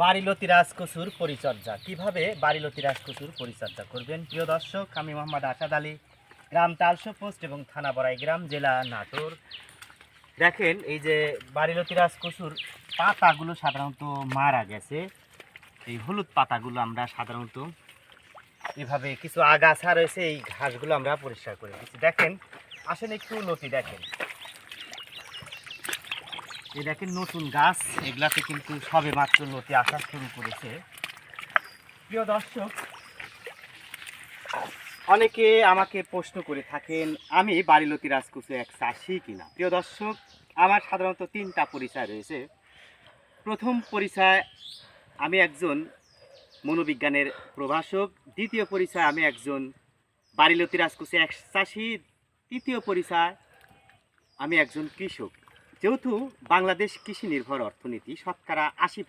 বাড়িলতি রাজকচুর পরিচর্যা কিভাবে বাড়িলতি রাজকচুর পরিচর্যা করবেন। প্রিয় দর্শক, আমি মোহাম্মদ আসাদ আলী, গ্রাম তালসো পোস্ট এবং থানা বড়াইগ্রাম, জেলা নাটোর। দেখেন, এই যে বাড়িলতি রাজকচুর পাতাগুলো সাধারণত মারা গেছে। এই হলুদ পাতাগুলো আমরা সাধারণত এভাবে কিছু আগাছা রয়েছে, এই ঘাসগুলো আমরা পরিষ্কার করে দিচ্ছি। দেখেন, আসেন একটু লতি দেখেন, এই দেখেন নতুন গাছ, এগুলাতে কিন্তু সবে মাত্র লতি আসা শুরু করেছে। প্রিয় দর্শক, অনেকে আমাকে প্রশ্ন করে থাকেন আমি বাড়িলতি রাজকচু এক চাষি কিনা। প্রিয় দর্শক, আমার সাধারণত তিনটা পরিচয় রয়েছে। প্রথম পরিচয়, আমি একজন মনোবিজ্ঞানের প্রভাষক। দ্বিতীয় পরিচয়, আমি একজন বাড়িলতি রাজকচু এক চাষি। তৃতীয় পরিচয়, আমি একজন কৃষক। যেহেতু বাংলাদেশ কৃষি নির্ভর অর্থনীতি, শতকরা ৮০%